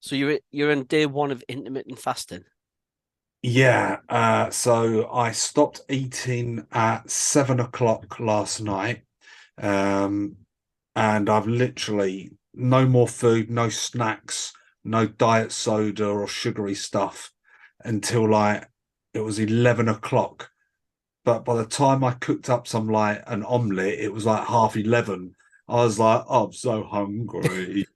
So you're in day one of intermittent fasting. Yeah, so I stopped eating at 7 o'clock last night. Um, and I've literally no more food, no snacks, no diet soda or sugary stuff until like it was 11 o'clock. But by the time I cooked up some like an omelette, it was like half 11. I was like, oh, I'm so hungry.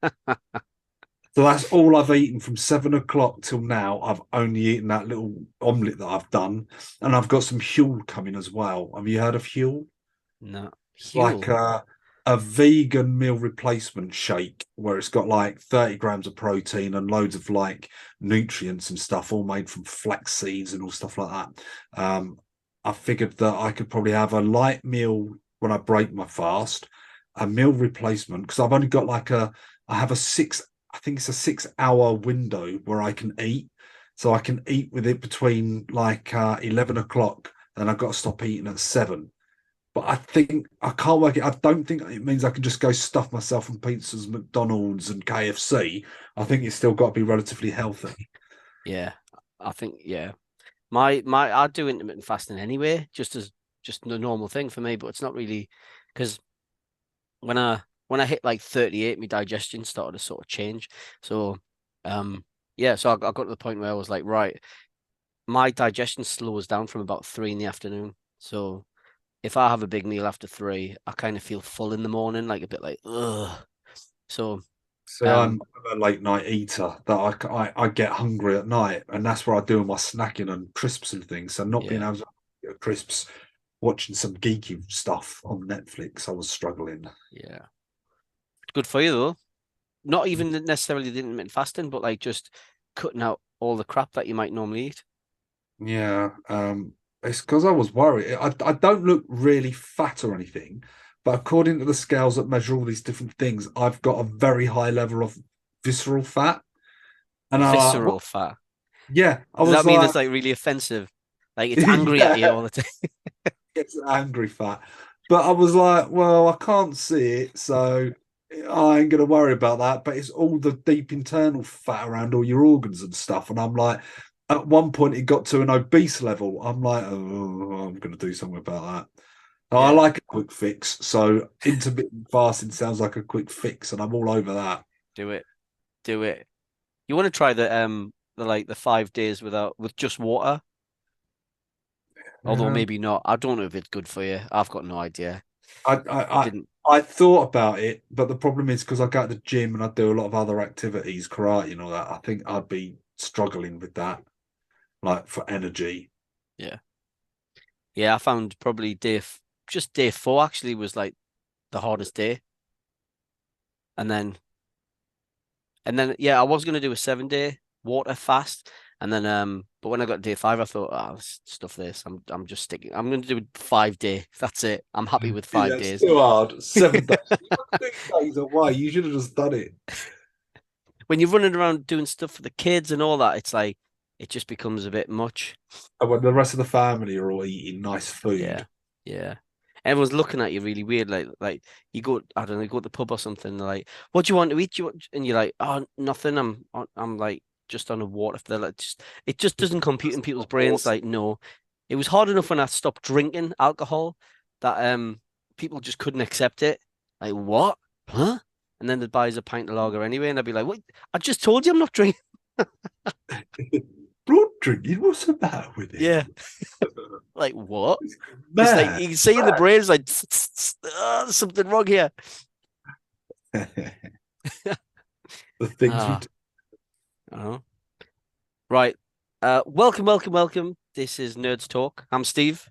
So that's all I've eaten from 7 o'clock till now. I've only eaten that little omelette that I've done, and I've got some Huel coming as well. Have you heard of Huel? No, It's like Huel. a vegan meal replacement shake where it's got like 30 grams of protein and loads of like nutrients and stuff, all made from flax seeds and all stuff like that. I figured that I could probably have a light meal when I break my fast, a meal replacement because I've only got I have a I think it's a 6 hour window where I can eat. So I can eat with it between 11 o'clock, and I've got to stop eating at 7. But I think I can't work it. I don't think it means I can just go stuff myself on pizzas, McDonald's, and KFC. I think it's still got to be relatively healthy. Yeah, I think yeah. My I do intermittent fasting anyway, just a normal thing for me, but it's not really because when I hit like 38, my digestion started to sort of change. So um yeah, so I got to the point where I was like, right, my digestion slows down from about 3 in the afternoon. So if I have a big meal after 3, I kind of feel full in the morning, like a bit like ugh. So See, um I'm a late night eater that I get hungry at night, and that's where I do my snacking and crisps and things. So not being yeah, able to get crisps, watching some geeky stuff on Netflix, I was struggling. yeah. Good for you though. Not even necessarily the intermittent fasting, but like just cutting out all the crap that you might normally eat. Yeah, it's because I was worried. I don't look really fat or anything, but according to the scales that measure all these different things, I've got a very high level of visceral fat. And Visceral fat. yeah, I Does was that mean like, it's like really offensive? Like it's angry at you yeah, all the time? it's angry fat. But I was like, well, I can't see it, so I ain't gonna worry about that. But it's all the deep internal fat around all your organs and stuff. And I'm like, at one point, it got to an obese level. I'm like, oh, I'm gonna do something about that. I Yeah, like a quick fix, so intermittent fasting sounds like a quick fix, and I'm all over that. do it. Do it. You want to try the like the 5 days with just water? Although Yeah. maybe not. I don't know if it's good for you. I've got no idea. I, It I, I, didn't. I thought about it, but the problem is because I go to the gym and I do a lot of other activities, karate and all that. I think I'd be struggling with that, like for energy. Yeah. Yeah, I found probably just day 4 actually was like the hardest day. And then yeah, I was gonna do a 7 day water fast. And then but when I got to day 5, I thought, oh, stuff this. I'm just sticking. I'm gonna do 5 day. That's it. I'm happy with five Yeah, it's days. too hard. 7 days. You got 2 days away. You should have just done it. When you're running around doing stuff for the kids and all that, it's like it just becomes a bit much. And when the rest of the family are all eating nice food. Yeah, yeah. Everyone's looking at you really weird. Like you go, I don't know, you go to the pub or something. They're like, "What do you want to eat?" And you're like, "Oh, nothing. I'm like just on a water." They're like, it just doesn't compute That's in people's not brains. awesome. Like, no, it was hard enough when I stopped drinking alcohol that people just couldn't accept it. Like, what? Huh? And then they'd buy us a pint of lager anyway, and I'd be like, "What? I just told you I'm not drinking." Blood drinking? What's the matter with Yeah. him? Like, what? It's It's like mad. you can see in the brain, it's like there's something wrong here. The things we Ah, do. I don't know. Right. Welcome, welcome, welcome. This is Nerds Talk. I'm Steve,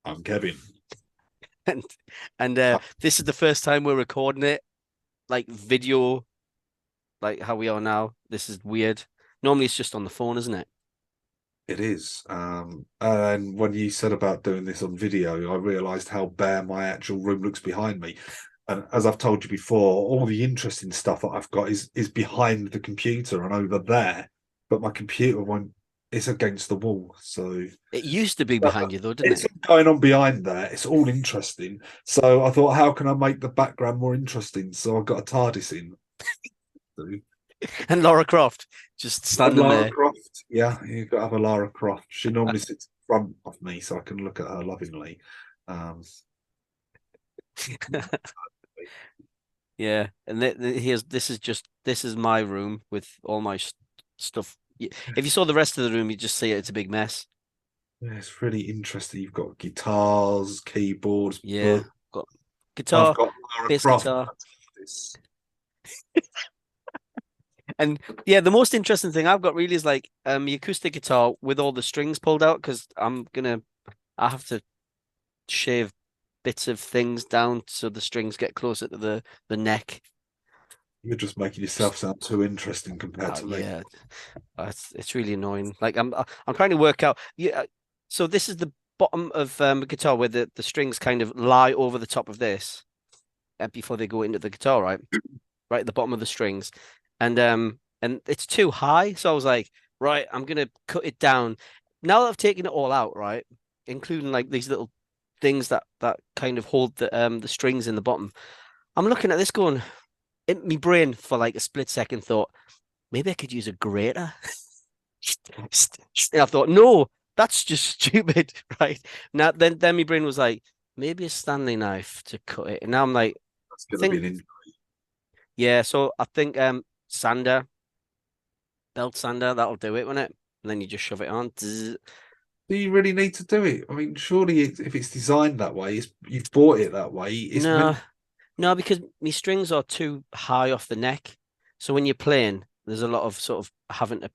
I'm Kevin. and and this is the first time we're recording it like video, like how we are now. This is weird. Normally it's just on the phone, isn't it? It is. And when you said about doing this on video, I realized how bare my actual room looks behind me. And as I've told you before, all the interesting stuff that I've got is behind the computer and over there. But my computer won't, it's against the wall. So It used to be behind you though, didn't it's it? all going on behind there. It's all interesting. So I thought, how can I make the background more interesting? So I got a TARDIS in. And Laura Croft just And standing Lara there. Croft, yeah, you've got to have a Lara Croft. She normally sits in front of me so I can look at her lovingly. Um, Yeah, and here's this is my room with all my stuff. If you saw the rest of the room, you'd just see it's a big mess. yeah, it's really interesting. You've got guitars, keyboards, Yeah, book. got I've guitar, got Lara bass Croft. guitar, and yeah, the most interesting thing I've got really is like the acoustic guitar with all the strings pulled out because I have to shave bits of things down so the strings get closer to the neck. You're just making Just yourself sound too interesting compared to me. yeah, it's really annoying. Like I'm trying to work out. Yeah, so this is the bottom of a guitar where the strings kind of lie over the top of this before they go into the guitar, right? Right at the bottom of the strings, and it's too high. So I was like, right, I'm gonna cut it down. Now that I've taken it all out, right, including like these little things that kind of hold the strings in the bottom. I'm looking at this going in my brain for like a split second thought, maybe I could use a grater. And I thought, no, that's just stupid, right? Now then my brain was like, maybe a Stanley knife to cut it. And now I'm like, That's I going to be think, an in. yeah, so I think sander, belt sander, that'll do it, won't it? And then you just shove it on. Zzz. Do you really need to do it? I mean, surely if it's designed that way, you've bought it that way. It's No, meant. no, because my strings are too high off the neck. So when you're playing, there's a lot of sort of having to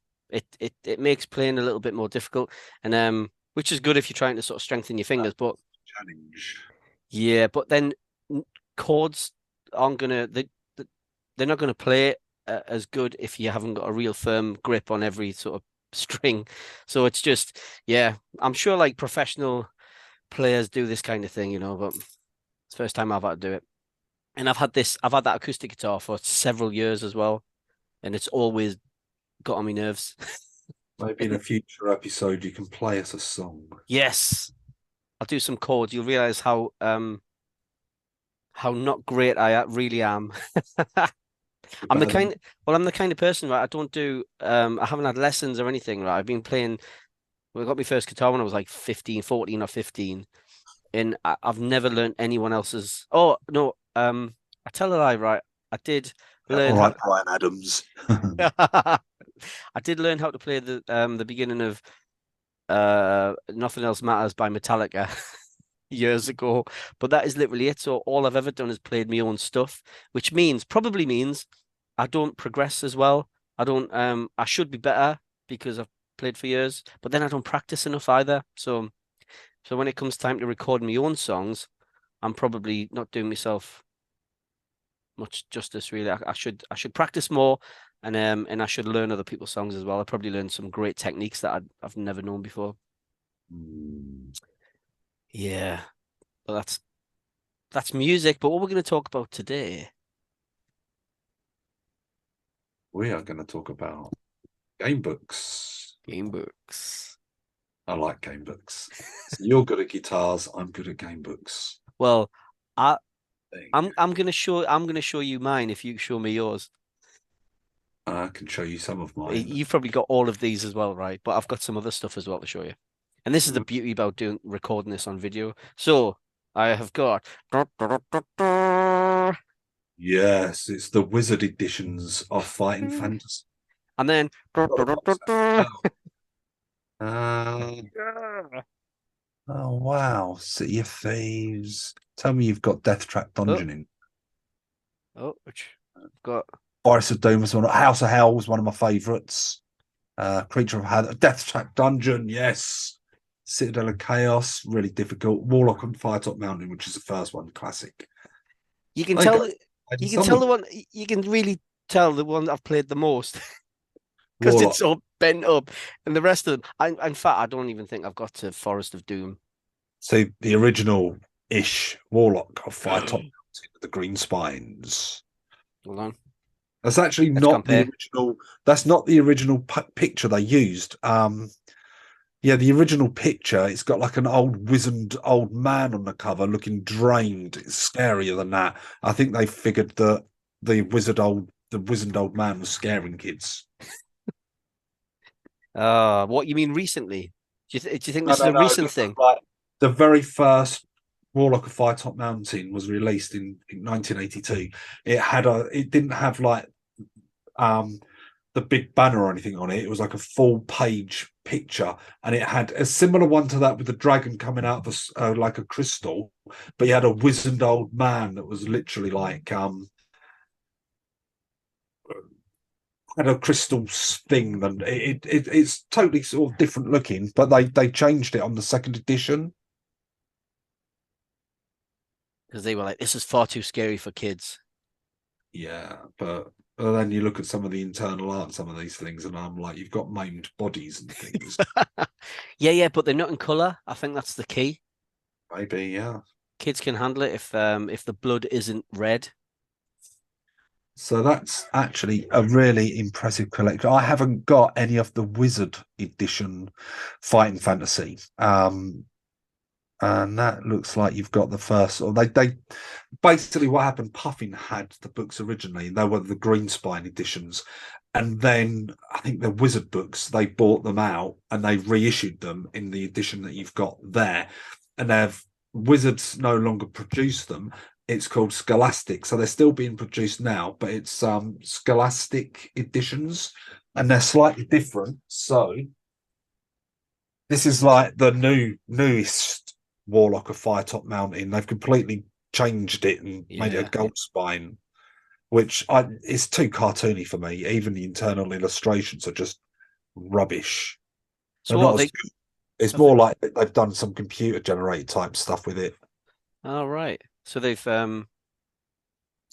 it makes playing a little bit more difficult. And which is good if you're trying to sort of strengthen your fingers, but Challenge. yeah, but then chords aren't gonna they're not gonna play as good if you haven't got a real firm grip on every sort of string. So it's just yeah, I'm sure like professional players do this kind of thing, but it's the first time I've had to do it. And I've had that acoustic guitar for several years as well, and it's always got on my nerves. Maybe in a future episode you can play us a song. Yes, I'll do some chords. You'll realize how not great I really am. You're I'm the better than kind well, I'm the kind of person, right? I don't do I haven't had lessons or anything, right? I've been playing well, I got my first guitar when I was like 15, 14 or 15, and I've never learned anyone else's. Oh no, I tell a lie, right? I did all learn right, how Brian Adams. I did learn how to play the beginning of Nothing Else Matters by Metallica years ago, but that is literally it. So all I've ever done is played my own stuff, which probably means I don't progress as well. I should be better because I've played for years, but then I don't practice enough either. So when it comes time to record my own songs, I'm probably not doing myself much justice really. I should practice more and I should learn other people's songs as well. I probably learned some great techniques that I've never known before. Hmm. Yeah, but that's music. But what we're going to talk about today, We are going to talk about game books. game books. I like game books. So you're good at guitars. I'm good at game books. Well, I Thing. I'm gonna show you mine if you show me yours. I can show you some of mine. You've probably got all of these as well, right? But I've got some other stuff as well to show you. And this is the beauty about recording this on video. So I have got Yes, it's the Wizard editions of Fighting Fantasy. and then Uh, oh wow, City of Thieves. Tell me you've got Death Trap oh, Dungeon in. which I've got Forest of Doom was one. House of Hell was one of my favourites. Creature of Haddock, Death Trap Dungeon, yes. Citadel of Chaos, really difficult. Warlock on Firetop Mountain, which is the first one, classic. you can I tell got you can tell the one you can really tell the one I've played the most because Warlock. it's all bent up, and the rest of them. In fact, I don't even think I've got to Forest of Doom. See the original ish Warlock of Firetop Mountain with the green spines. Hold on, That's actually let's not the compare. original. That's not the original picture they used. Yeah, the original picture, it's got like an old wizened old man on the cover looking drained. It's scarier than that. I think they figured that the the wizened old man was scaring kids. What you mean recently? Do you think No, this is no, a no. recent Look thing? at like the very first Warlock of Firetop Mountain was released in 1982. It didn't have like um the big banner or anything on it. It was like a full page picture, and it had a similar one to that with the dragon coming out of like a crystal, but you had a wizened old man that was literally like had a crystal thing. And it's totally sort of different looking, but they changed it on the second edition. Because they were like, this is far too scary for kids. Yeah, but then you look at some of the internal art, some of these things, and I'm like, you've got maimed bodies and things. Yeah, but they're not in color. I think that's the key. Maybe, yeah. Kids can handle it if the blood isn't red. So that's actually a really impressive collection. I haven't got any of the Wizard edition Fighting Fantasy. And that looks like you've got the first, or they basically what happened. Puffin had the books originally, and they were the Greenspine editions, and then I think the Wizard books they bought them out and they reissued them in the edition that you've got there, and they've Wizards no longer produce them. It's called Scholastic, so they're still being produced now, but it's Scholastic editions, and they're slightly different. So this is like the newest Warlock of Firetop Mountain. They've completely changed it and made it a gold spine, which is too cartoony for me. Even the internal illustrations are just rubbish. So what they? It's more like they've done some computer generated type stuff with it. Oh, right. So they've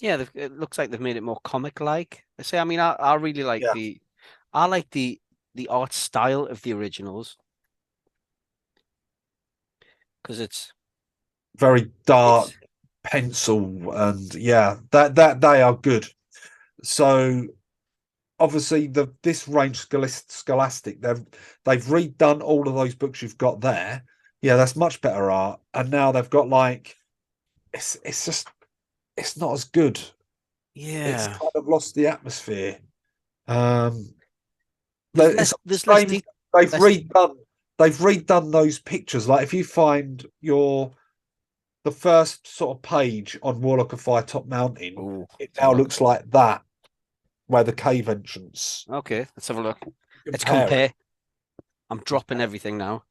it looks like they've made it more comic-like. I say, I mean, I really like Yeah. the art style of the originals because it's very dark pencil, and yeah, that they are good. So obviously this range Scholastic, they've redone all of those books you've got there. Yeah, that's much better art, and now they've got like it's just it's not as good. It's yeah. kind of lost the atmosphere. Um, There's less deep. they've Less, redone those pictures. Like if you find the first sort of page on Warlock of Firetop Mountain, oh, it now looks like that, where the cave entrance. okay, let's have a look. Let's Compare. compare. I'm dropping everything now.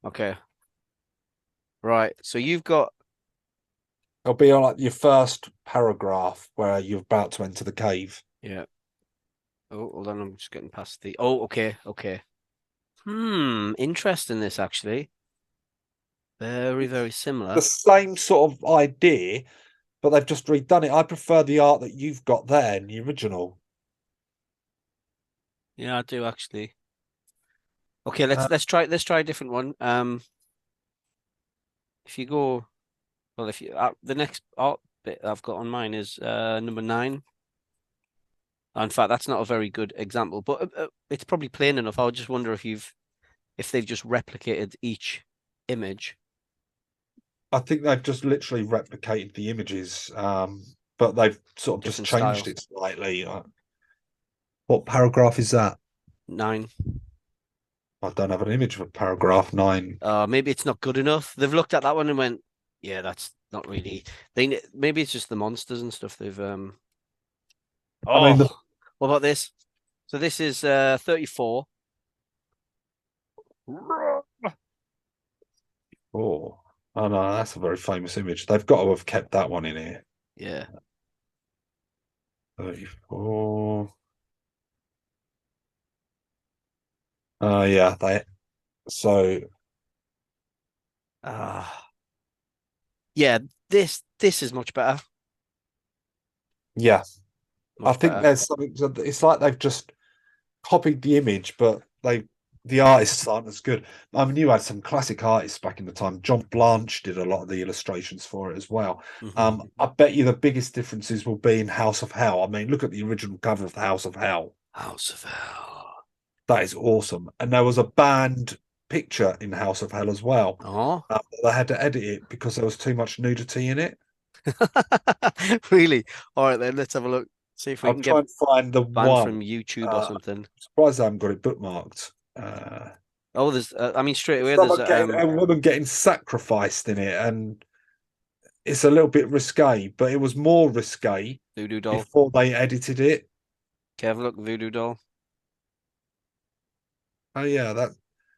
Okay. Right. So you've got It'll be on like your first paragraph where you're about to enter the cave. yeah. Oh, hold on, I'm just getting past the okay. Interesting this actually. Very, very similar. The same sort of idea, but they've just redone it. I prefer the art that you've got there in the original. Yeah, I do actually. Okay, let's try a different one. If you go, well, if you the next art bit I've got on mine is number 9. In fact, that's not a very good example, but it's probably plain enough. I would just wonder if they've just replicated each image. I think they've just literally replicated the images, but they've sort of Different just changed styles. it slightly. What paragraph is that? 9. I don't have an image of paragraph 9. Maybe it's not good enough. They've looked at that one and went, yeah, that's not really. Maybe it's just the monsters and stuff. I mean, What about this? So this is 34. oh, no, that's a very famous image. They've got to have kept that one in here. Yeah. 34. Yeah, so Yeah, this is much better. yeah, I Much think better. there's something. It's like they've just copied the image, but the artists aren't as good. I mean, you had some classic artists back in the time. John Blanche did a lot of the illustrations for it as well. I bet you the biggest differences will be in House of Hell. I mean, look at the original cover of the House of Hell. House of Hell. That is awesome. And there was a banned picture in House of Hell as well. Oh, They had to edit it because there was too much nudity in it. really? All right, then let's have a look. See if we I'll can try get and find the banned one. from YouTube or I'm something. surprised I haven't got it bookmarked. Oh, there's. I mean, straight away there's Someone getting a woman getting sacrificed in it, and it's a little bit risque, but it was more risque Voodoo Doll. before they edited it. Okay, have a look, Voodoo Doll. Oh yeah,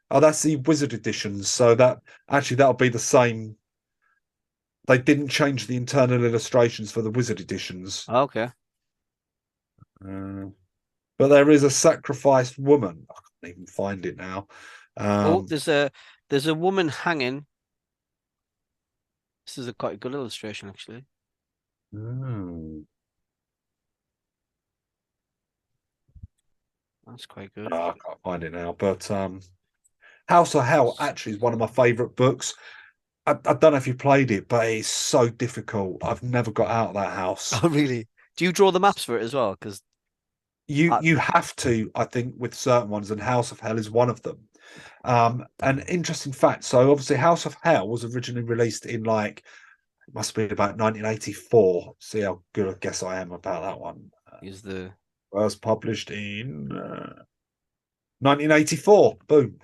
that's the Wizard editions. So that actually that'll be the same. They didn't change the internal illustrations for the Wizard editions. Oh, okay. Uh, but there is a sacrificed woman. I can't even find it now. Oh, Um, there's a woman hanging. This is a quite good illustration, actually. hmm. That's quite good. Oh, I can't find it now. But House of Hell actually is one of my favourite books. I don't know if you played it, but it's so difficult. I've never got out of that house. Oh, really? Do you draw the maps for it as well? Because You have to, I think, with certain ones, and House of Hell is one of them. An interesting fact. So obviously, House of Hell was originally released in like it must be about 1984. See how good a guess I am about that one. is the Was published in 1984. Boom.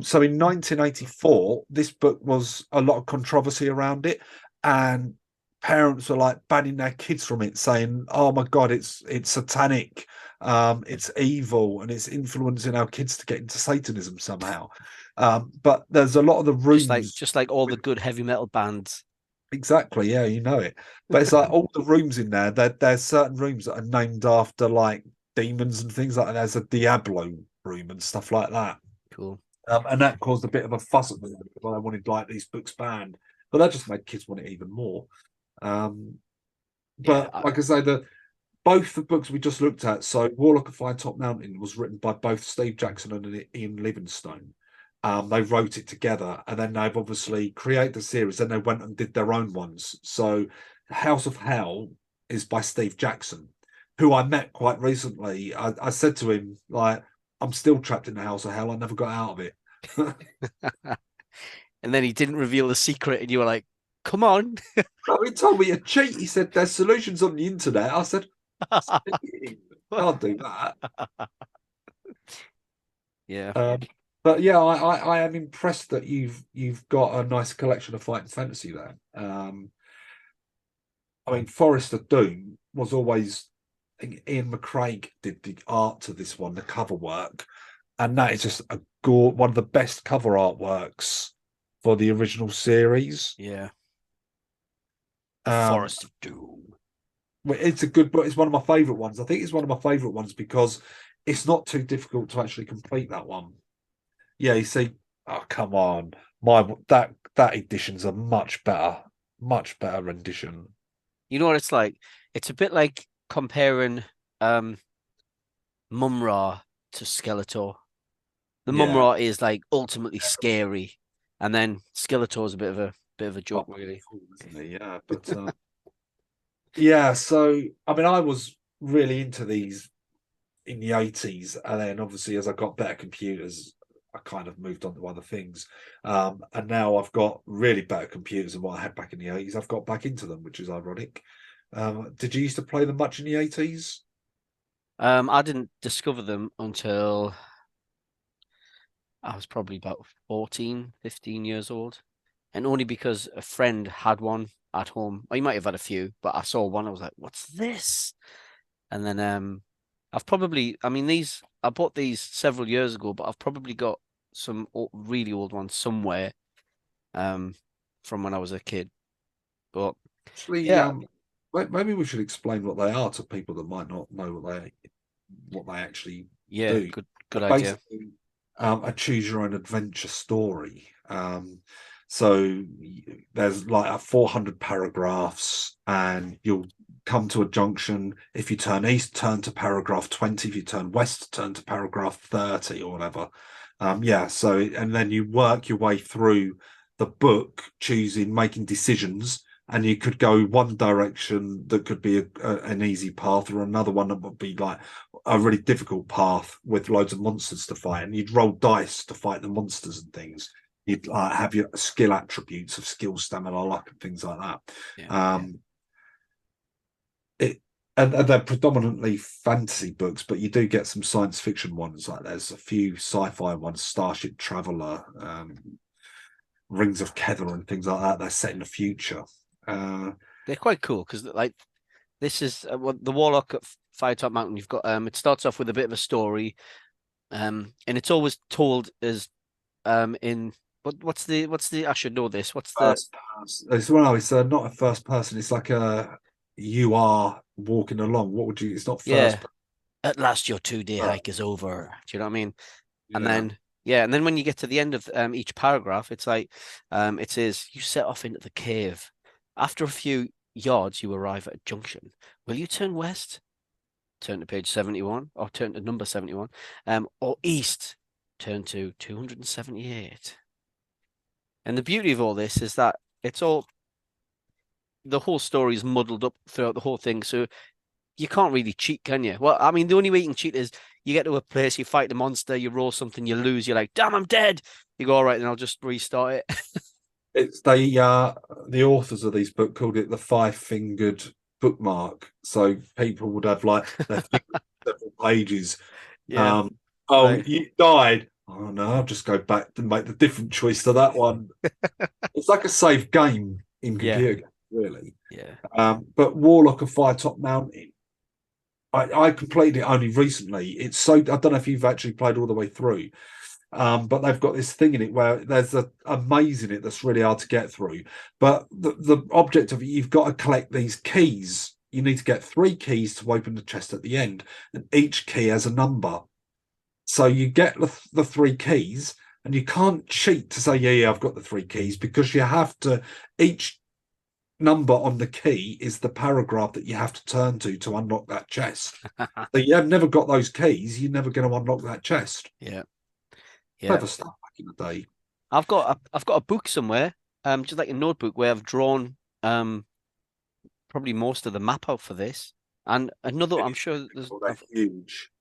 So in 1984, this book was a lot of controversy around it, and parents were like banning their kids from it, saying, "Oh my God, it's satanic, it's evil, and it's influencing our kids to get into Satanism somehow." But there's a lot of the rooms. just like all the good heavy metal bands. Exactly, yeah, you know it. But it's like all the rooms in there. There's certain rooms that are named after like demons and things like that. There's a Diablo room and stuff like that. Cool. And that caused a bit of a fuss at me because I wanted like these books banned, but that just made kids want it even more. Um, Yeah. but like I say, both the books we just looked at, so Warlock of Fire Top Mountain was written by both Steve Jackson and Ian Livingstone. They wrote it together, and then they've obviously created the series. Then they went and did their own ones. So House of Hell is by Steve Jackson, who I met quite recently. I said to him like, "I'm still trapped in the House of Hell. I never got out of it." And then he didn't reveal the secret, and you were like, "Come on." He told me a cheat. He said there's solutions on the internet. I said, can't do that. Yeah. But yeah, I am impressed that you've got a nice collection of fighting fantasy there. I mean, Forest of Doom was always. I think Ian McCraig did the art to this one, the cover work, and that is just one of the best cover artworks for the original series. Yeah. Um, Forest of Doom. It's a good book. It's one of my favorite ones. I think it's one of my favorite ones because it's not too difficult to actually complete that one. Yeah, you see, oh come on, that edition's a much better rendition. You know what it's like? It's a bit like comparing Mumra to Skeletor. The Yeah, Mumra is like ultimately scary, and then Skeletor's a bit of a joke, really. isn't he? Yeah, but yeah. So I mean, I was really into these in the 80s, and then obviously as I got better computers, I kind of moved on to other things. And now I've got really better computers than what I had back in the 80s. I've got back into them, which is ironic. Did you used to play them much in the 80s? I didn't discover them until I was probably about 14, 15 years old. And only because a friend had one at home. Or he might have had a few, but I saw one. I was like, what's this? And then I mean, I bought these several years ago, but I've probably got some really old ones somewhere um, from when I was a kid. But Actually, yeah, maybe we should explain what they are to people that might not know what they actually yeah, do. good idea. Basically, a choose your own adventure story. So there's like 400 paragraphs, and you'll come to a junction. If you turn east, turn to paragraph 20. If you turn west, turn to paragraph 30 or whatever. Yeah. So and then you work your way through the book, making decisions, and you could go one direction that could be an easy path, or another one that would be like a really difficult path with loads of monsters to fight, and you'd roll dice to fight the monsters and things. You'd have your skill attributes of skill, stamina, luck, and things like that. Yeah. Um, it and they're predominantly fantasy books, but you do get some science fiction ones. Like there's a few sci-fi ones, Starship Traveler, Rings of Kether, and things like that. They're set in the future. They're quite cool because like this is the Warlock at Firetop Mountain. You've got it starts off with a bit of a story, and it's always told as in what's the I should know this. What's the First person. It's not a first person. It's like a you are walking along. What would you? It's not first yeah. person. At last, your 2-day hike is over. Do you know what I mean? And Yeah. then yeah, and then when you get to the end of each paragraph, it's like it says you set off into the cave. After a few yards, you arrive at a junction. Will you turn west? Turn to page 71, or turn to number 71, or east, turn to 278. And the beauty of all this is that it's all the whole story is muddled up throughout the whole thing. So you can't really cheat, can you? Well, I mean, the only way you can cheat is you get to a place, you fight the monster, you roll something, you lose, you're like, damn, I'm dead. You go, all right, then I'll just restart it. It's the authors of these books called it the five-fingered bookmark. So people would have like their fingers several pages. Yeah. Um, oh, Right. you died. Oh no, I'll just go back and make the different choice to that one. It's like a safe game in Yeah. computer games, really. Yeah. But Warlock of Firetop Mountain, I completed it only recently. It's so I don't know if you've actually played all the way through. But they've got this thing in it where there's a maze in it that's really hard to get through. But the object of it, you've got to collect these keys. You need to get 3 keys to open the chest at the end, and each key has a number. So you get the 3 keys, and you can't cheat to say, yeah, I've got the 3 keys, because you have to, each number on the key is the paragraph that you have to turn to unlock that chest. So you have never got those keys, you're never going to unlock that chest. Yeah. Yeah. Clever stuff back in the day. I've got a book somewhere, just like a notebook where I've drawn probably most of the map out for this. And another, I'm sure there's, Oh, they're huge.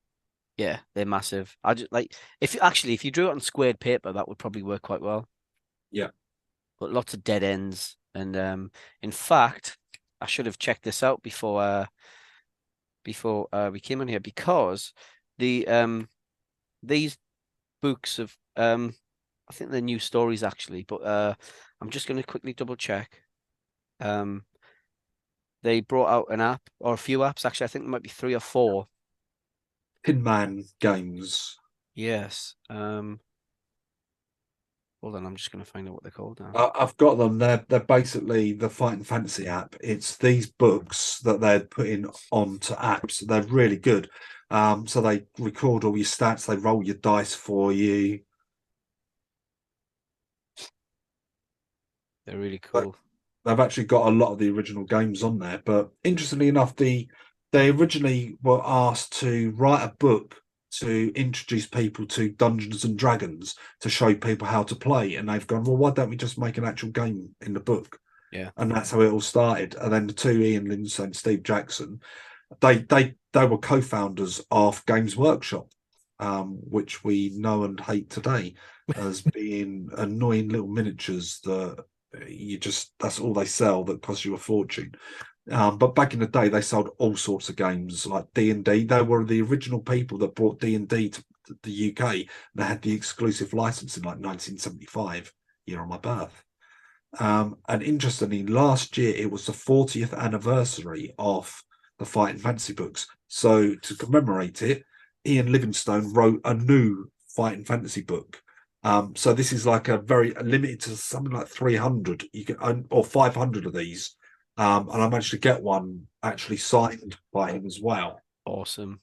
yeah, they're massive. I just like if you drew it on squared paper, that would probably work quite well. Yeah. But lots of dead ends, and in fact, I should have checked this out before we came in here because these books of I think they're new stories actually, but I'm just going to quickly double check. They brought out an app or a few apps actually. I think there might be 3 or 4. Tin Man games. Yes. Hold on, I'm just going to find out what they're called now. I've got them. They're basically the Fighting Fantasy app. It's these books that they're putting onto apps. They're really good. So they record all your stats. They roll your dice for you. They're really But cool. they've actually got a lot of the original games on there. But interestingly enough, they originally were asked to write a book to introduce people to Dungeons and Dragons to show people how to play, and they've gone, well, why don't we just make an actual game in the book? Yeah. And that's how it all started. And then the two, Ian Lindsay and Steve Jackson, they were co-founders of Games Workshop, which we know and hate today as being annoying little miniatures that that's all they sell that cost you a fortune. But back in the day, they sold all sorts of games like D&D. They were the original people that brought D&D to the UK. They had the exclusive license in like 1975, year of my birth. And interestingly, last year it was the 40th anniversary of the Fighting Fantasy books. So to commemorate it, Ian Livingstone wrote a new Fighting Fantasy book. So this is like a very limited to something like 300 you can or 500 of these. And I managed to get one actually signed by him as well. Awesome.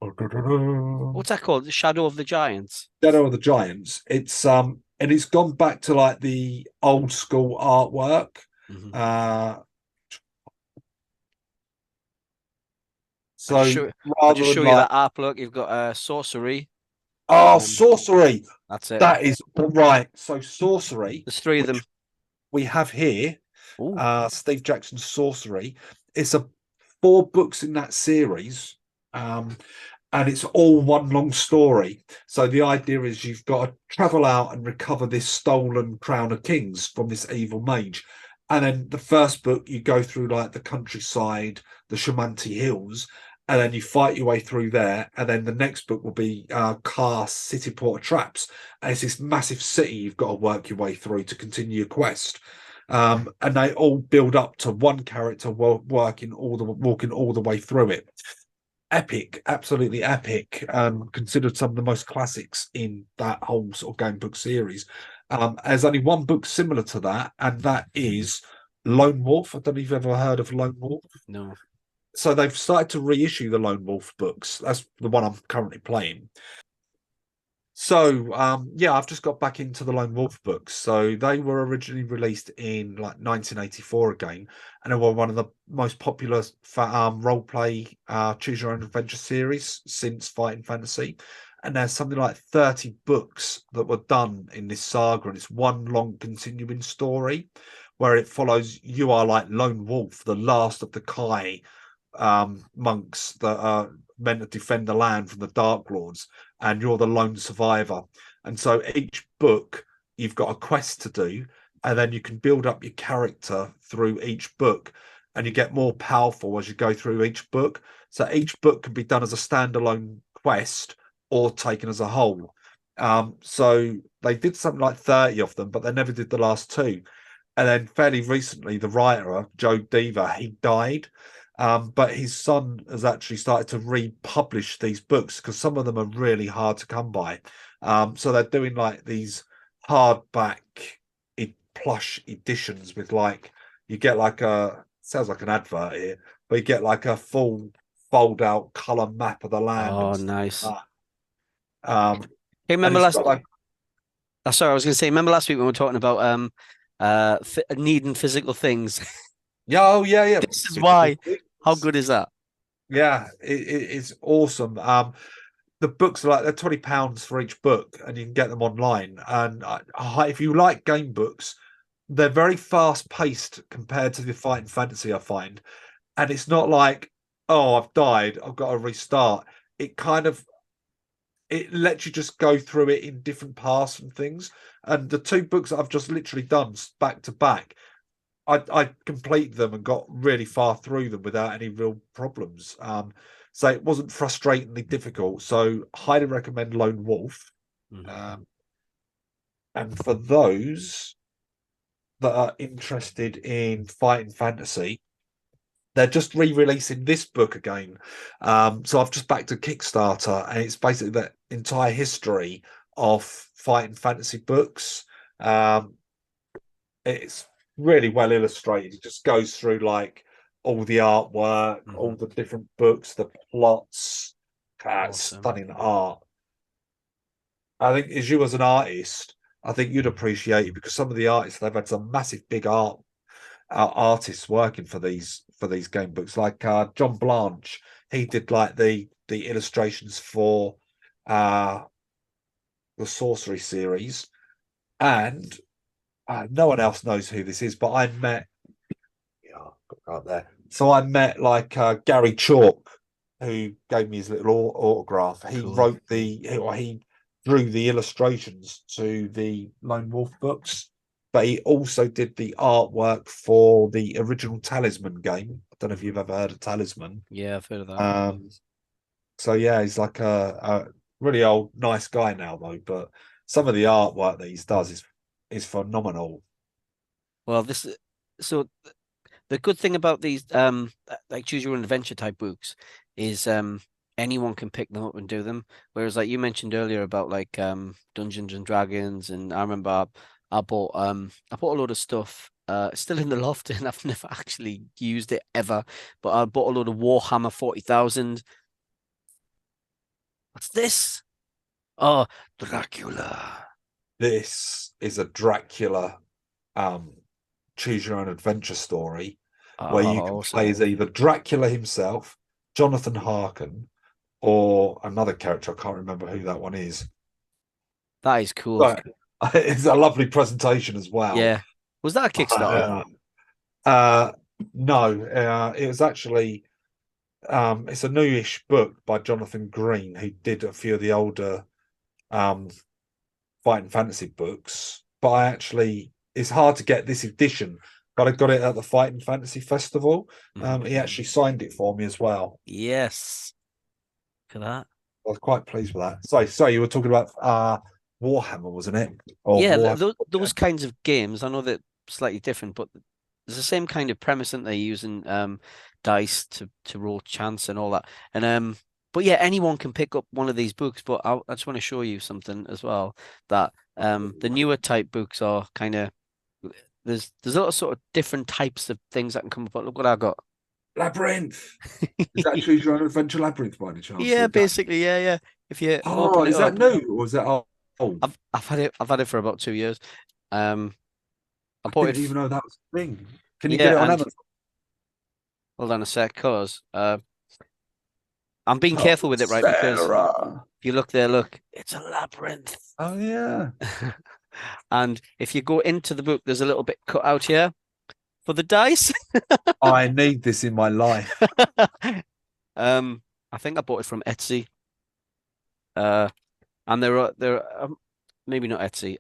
Shadow What's that called? The Shadow of the Giants. of the Giants. And it's gone back to like the old school artwork. Mm-hmm. So I'll just rather show than you like, that app. Look, you've got sorcery. sorcery. That's it. That is right. So sorcery, There's 3 of them. we have here, Ooh. Steve Jackson's Sorcery. It's 4 books in that series, and it's all one long story. So the idea is you've got to travel out and recover this stolen crown of kings from this evil mage, And then the first book, you go through like the countryside, the Shamanti Hills, and then you fight your way through there. And then the next book will be Car City Port of Traps. And it's this massive city you've got to work your way through to continue your quest. And they all build up to one character walking all the way through it. Epic, absolutely epic. Considered some of the most classics in that whole sort of game book series. There's only one book similar to that, and that is Lone Wolf. I don't know if you've ever heard of Lone Wolf. No. So they've started to reissue the Lone Wolf books. That's the one I'm currently playing. So yeah, I've just got back into the Lone Wolf books. So they were originally released in like 1984 again, and they were one of the most popular role play choose your own adventure series since Fighting Fantasy. And there's something like 30 books that were done in this saga, and it's one long continuing story where it follows you are like Lone Wolf, the last of the Kai monks that are meant to defend the land from the Dark Lords, and you're the lone survivor. And so each book you've got a quest to do, and then you can build up your character through each book, and you get more powerful as you go through each book. So each book can be done as a standalone quest or taken as a whole. So they did something like 30 of them, but they never did the last two. And then fairly recently, the writer, Joe Dever, he died. But his son has actually started to republish these books because some of them are really hard to come by. So they're doing like these hardback plush editions with like, you get like sounds like an advert here, but you get like a full fold out color map of the land. Oh, And stuff nice. like that. Hey, And remember it's last? got like, Sorry, I was going to say. Remember last week when we were talking about needing physical things. yeah, oh yeah, yeah. This is why. How good is that? Yeah, it's awesome. The books are like they're £20 for each book, and you can get them online. And if you like game books, they're very fast paced compared to the Fighting Fantasy, I find. And it's not like, oh, I've died, I've got to restart. It kind of it lets you just go through it in different paths and things. And the two books that I've just literally done back to back, I completed them and got really far through them without any real problems. So it wasn't frustratingly difficult. So highly recommend Lone Wolf. Mm-hmm. And for those that are interested in Fighting Fantasy, they're just re-releasing this book again. So I've just backed to Kickstarter, and it's basically the entire history of Fighting Fantasy books. It's really well illustrated. It just goes through like all the artwork, all the different books, the plots. Awesome. Stunning art. I think as you as an artist, I think you'd appreciate it because some of the artists they've had some massive big artists working for these game books, like John Blanche. He did like the illustrations for the Sorcery series, and no one else knows who this is, but I met, yeah, got there. So I met like Gary Chalk, who gave me his little autograph. He Cool. wrote he drew the illustrations to the Lone Wolf books, but he also did the artwork for the original Talisman game. I don't know if you've ever heard of Talisman. Yeah, I've heard of that. So yeah, he's like a really old, nice guy now though. But some of the artwork that he does is phenomenal. Well, so the good thing about these like choose your own adventure type books is anyone can pick them up and do them. Whereas like you mentioned earlier about like Dungeons and Dragons, and I remember I bought a load of stuff still in the loft and I've never actually used it ever. But I bought a load of Warhammer 40,000. What's this? Oh, Dracula. This is a Dracula choose your own adventure story where you can Awesome. play as either Dracula himself, Jonathan Harkin, or another character. I can't remember who that one is. That is cool. But it's a lovely presentation as well. Yeah. Was that a Kickstarter? Uh, no, it was actually it's a newish book by Jonathan Green, who did a few of the older Fighting Fantasy books. But it's hard to get this edition. got it at the Fighting Fantasy Festival. He Mm. actually signed it for me as well. Yes. Look at that. I was quite pleased with that. So you were talking about Warhammer, wasn't it? Or Yeah, Warhammer? those kinds of games. I know that slightly different, but there's the same kind of premise, aren't they? Using dice to roll chance and all that. And but yeah, anyone can pick up one of these books. But I just want to show you something as well, that the newer type books are kind of, there's a lot of sort of different types of things that can come up. But look what I got. Labyrinth. Is that Choose Your Own Adventure Labyrinth by any chance? Yeah, Or is that... basically, yeah, yeah. If you Oh, open it is that up, new or is that old? I've had it for about 2 years. Um, I I bought didn't it. even know that was a thing. Can you get Yeah, it on and Amazon? hold on a sec, cause I'm being Oh, careful with it, right? Because Sarah. if you look there, look, it's a labyrinth. Oh yeah. And if you go into the book, there's a little bit cut out here for the dice. I need this in my life. Um, I think I bought it from Etsy. Uh, and there are maybe not Etsy.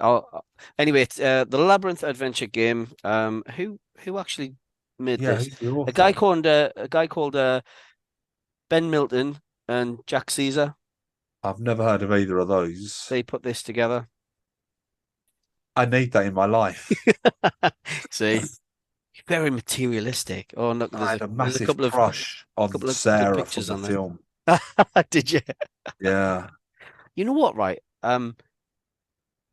Anyway, it's the Labyrinth Adventure game. Who actually made Yeah, this? who's the A guy author? called Ben Milton and Jack Caesar. I've never heard of either of those. They put this together. I need that in my life. See, very materialistic. Oh, look, I there's a had a there's a massive couple of crush on good Sarah from pictures the on there. film. Did you? Yeah. You know what, right?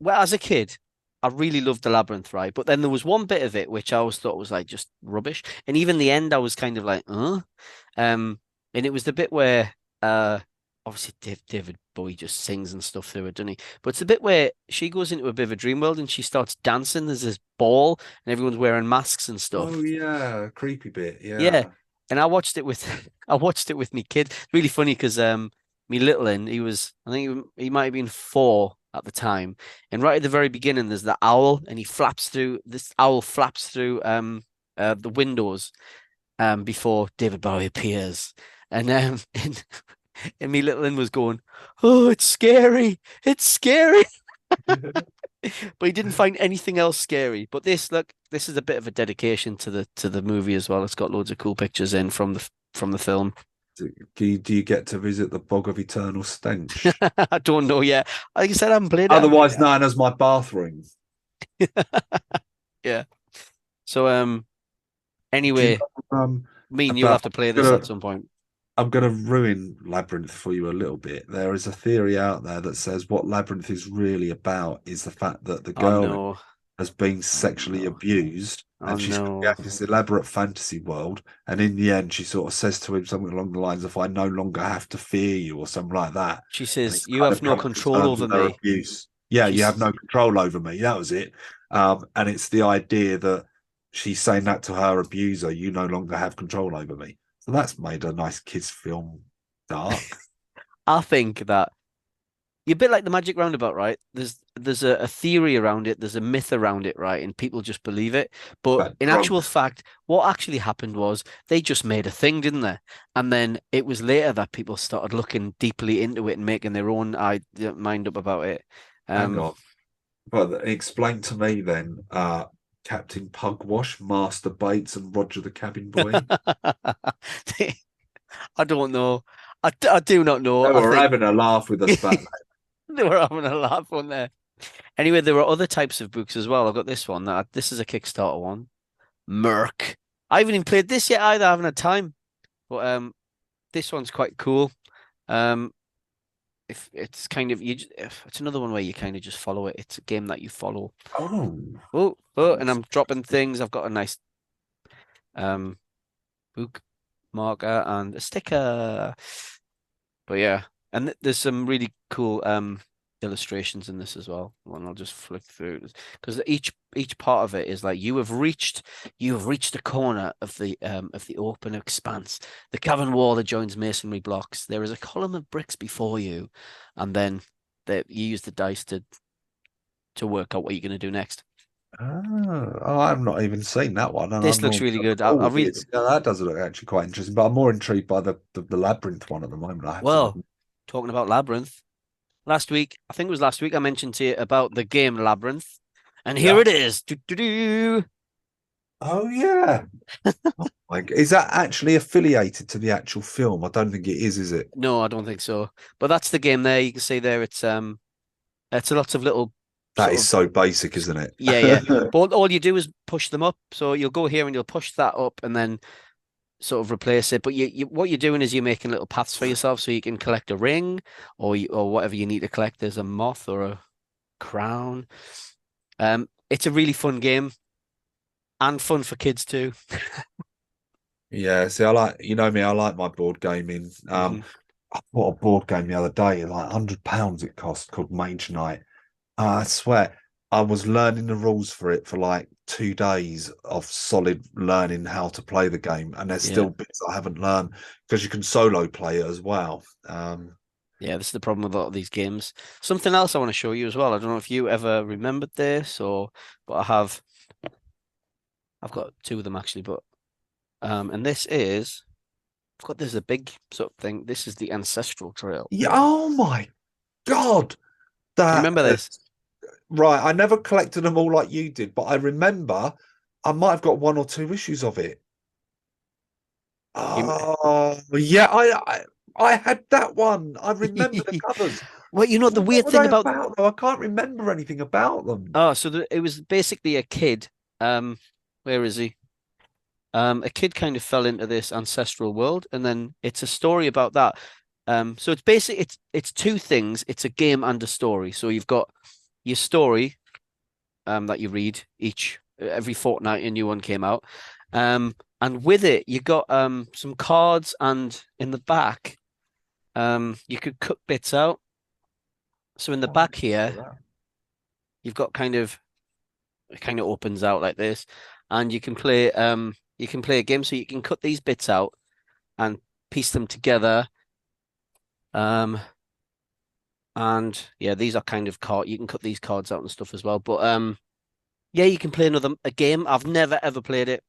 Well, as a kid, I really loved the labyrinth, right? But then there was one bit of it which I always thought was like just rubbish. And even the end, I was kind of like, and it was the bit where obviously David Bowie just sings and stuff through it, doesn't he? But it's the bit where she goes into a bit of a dream world and she starts dancing. There's this ball and everyone's wearing masks and Oh stuff. yeah, creepy bit. Yeah. Yeah. And I watched it with I watched it with my kid. Really funny because me little one, I think he might have been 4 at the time. And right at the very beginning there's the owl and this owl flaps through the windows before David Bowie appears. And and me little one was going, "Oh, it's scary. It's scary." But he didn't find anything else scary. But this is a bit of a dedication to the movie as well. It's got loads of cool pictures in from the film. Do you get to visit the Bog of Eternal Stench? I don't know yet. Like I said, I haven't played it. Otherwise known as my bathroom. Yeah. So Do you anyway, know me and you'll about have to play this at some point. I'm gonna ruin Labyrinth for you a little bit. There is a theory out there that says what Labyrinth is really about is the fact that the Oh girl no. has been Oh sexually no. abused Oh and she's no. created this elaborate fantasy world. And in the end, she sort of says to him something along the lines of, I no longer have to fear you, or something like that. She And says, he's "You kind have of no coming to control terms over with her me." abuse. Yeah, you have She's no control over me. That was it. And it's the idea that she's saying that to her abuser, you no longer have control over me. So that's made a nice kids film dark. I think that you're a bit like the Magic Roundabout, right? There's a theory around it, there's a myth around it, right? And people just believe it. But But in actual drugs. fact, what actually happened was they just made a thing, didn't they? And then it was later that people started looking deeply into it and making their own mind up about it. Hang Um, on. But explain to me then, Captain Pugwash, Master Bates, and Roger the Cabin Boy. I don't know. I do not know. They I were think having a laugh with us back they were having a laugh on there. Anyway, there are other types of books as well. I've got this one. This is a Kickstarter one. Merc. I haven't even played this yet either. I haven't had time. But this one's quite cool. Um, if it's kind of if it's another one where you kind of just follow it. It's a game that you follow. Oh, And I'm dropping things. I've got a nice um book marker and a sticker. But yeah, and there's some really cool illustrations in this as well. And I'll just flick through because each part of it is like you have reached the corner of the open expanse, the cavern wall that joins masonry blocks. There is a column of bricks before you, and then you use the dice to work out what you're going to do next. I've not even seen that one, and This I'm looks not. really good. I Oh, really yeah, that does look actually quite interesting. But I'm more intrigued by the labyrinth one at the moment. I have to well admit. talking about Labyrinth. Last week, I think it was last week, I mentioned to you about the game Labyrinth, and here Yeah. it is. Doo, doo, doo. Oh yeah. Is that actually affiliated to the actual film? I don't think it is it? No, I don't think so. But that's the game there. You can see there it's a lots of little That sort is of so basic, isn't it? yeah, yeah. But all you do is push them up. So you'll go here and you'll push that up and then sort of replace it. But what you're doing is you're making little paths for yourself so you can collect a ring or whatever you need to collect. There's a moth or a crown. It's a really fun game and fun for kids too. Yeah, see, I like, you know me, I like my board gaming. Hmm. I bought a board game the other day, like £100 it cost, called Mage Night. I swear, I was learning the rules for it for like 2 days of solid learning how to play the game, and there's Yeah. still bits I haven't learned because you can solo play it as well. Yeah, this is the problem with a lot of these games. Something else I want to show you as well. I don't know if you ever remembered this but I've got two of them actually, but and this is I've got this is a big sort of thing. This is the ancestral trail. Yeah, oh my God, Do you that remember this? right. I never collected them all like you did, but I remember I might have got one or two issues of it. You, Oh, yeah, I had that one. I remember the covers. well, you know the What weird were thing they about about, though? I can't remember anything about them. it was basically a kid. Where is he? A kid kind of fell into this ancestral world, and then it's a story about that. So it's basically it's two things. It's a game and a story. So you've got your story, that you read every fortnight a new one came out. And with it you got some cards, and in the back you could cut bits out. So in the Oh, back here you've got it kind of opens out like this, and you can play a game, so you can cut these bits out and piece them together. Um, and yeah, these are kind of card. You can cut these cards out and stuff as well. But yeah, you can play a game. I've never ever played it.